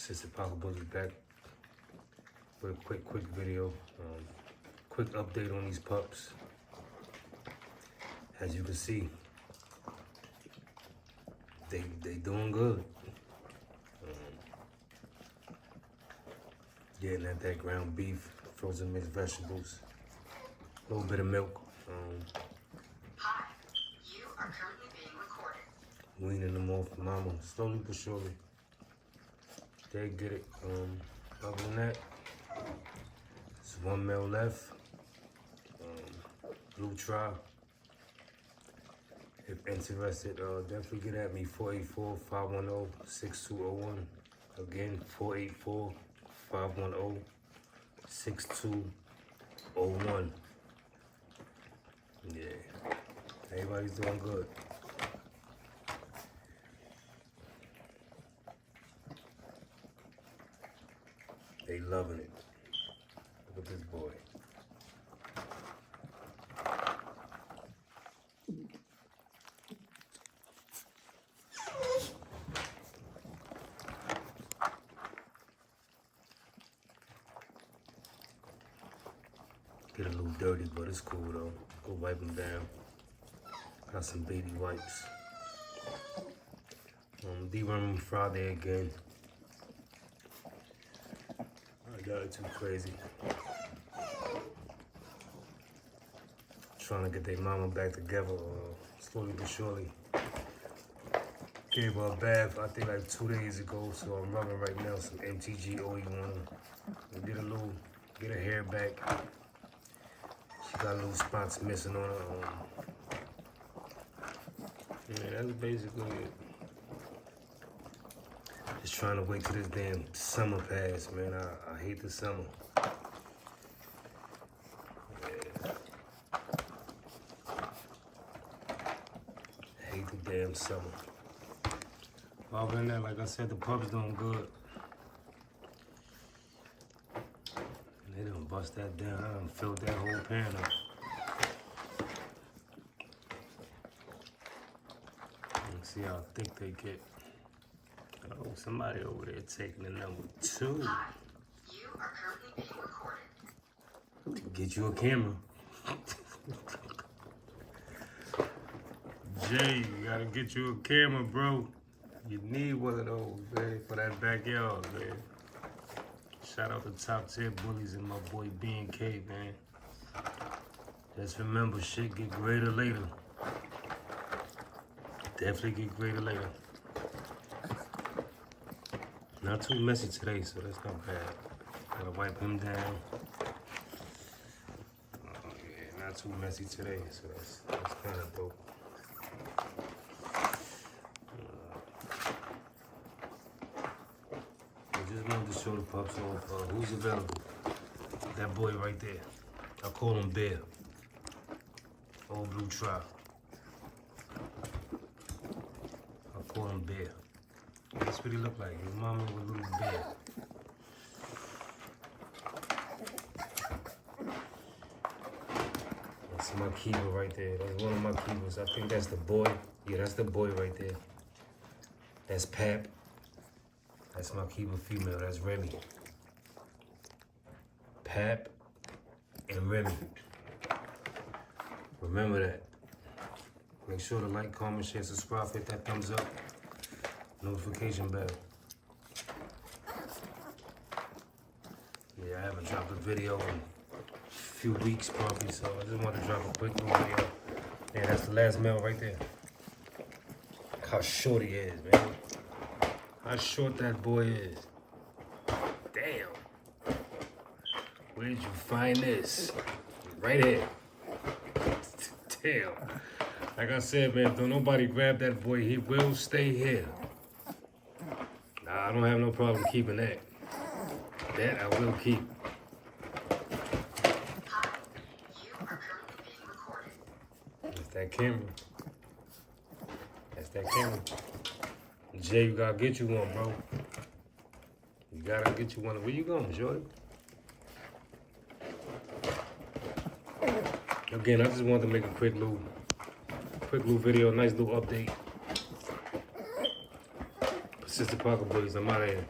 Persistent Pocket Bully back with a quick video. Quick update on these pups. As you can see, they doing good. Getting at that ground beef, frozen mixed vegetables, a little bit of milk. Hi, you are currently being recorded. Weaning them off mama, slowly but surely. They get it. Other than that, there's one male left. Blue trial. If interested, definitely get at me. 484-510-6201. Again, 484-510-6201. Yeah, everybody's doing good. They loving it. Look at this boy. Get a little dirty, but it's cool though. Go wipe them down. Got some baby wipes. Deworm Friday again. I got it too crazy. Trying to get their mama back together, slowly but surely. Gave her a bath, I think like 2 days ago, so I'm rubbing right now some MTG oil on her. Get her hair back. She got little spots missing on her. Yeah, that's basically it. Just trying to wait till this damn summer pass, man. I hate the summer. Yeah. I hate the damn summer. Other than that, like I said, the pup's doing good. And they done bust that down. I done filled that whole pan up. Let's see how thick they get. Oh, somebody over there taking the number 2. Hi, you are currently being recorded. Get you a camera. Jay, you gotta get you a camera, bro. You need one of those, man, for that backyard, man. Shout out to Top Tier Bullies and my boy B&K, man. Just remember, shit get greater later. Definitely get greater later. Not too messy today, so that's not bad. Gotta wipe him down. Yeah, not too messy today, so that's kind of dope. I just wanted to show the pups off who's available. That boy right there. I call him Bear. Old blue trial. I call him Bear. That's what he look like. His mama with a little bear. That's my keeper right there. That's one of my keepers. I think that's the boy. Yeah, that's the boy right there. That's Pap. That's my keeper female. That's Remy. Pap and Remy. Remember that. Make sure to like, comment, share, subscribe, hit that thumbs up. Notification bell. Yeah, I haven't dropped a video in a few weeks probably, so I just wanted to drop a quick little video. Yeah, that's the last male right there. Look how short he is, man. How short that boy is. Damn. Where did you find this? Right here. Damn. Like I said, man, don't nobody grab that boy. He will stay here. Nah, I don't have no problem keeping that. That I will keep. Hi, you are currently being recorded. That's that camera. That's that camera. Jay, you gotta get you one, bro. You gotta get you one. Where you going, shorty? Again, I just wanted to make a quick little video, nice little update. Persistent Pocket Bullies, I'm out of here.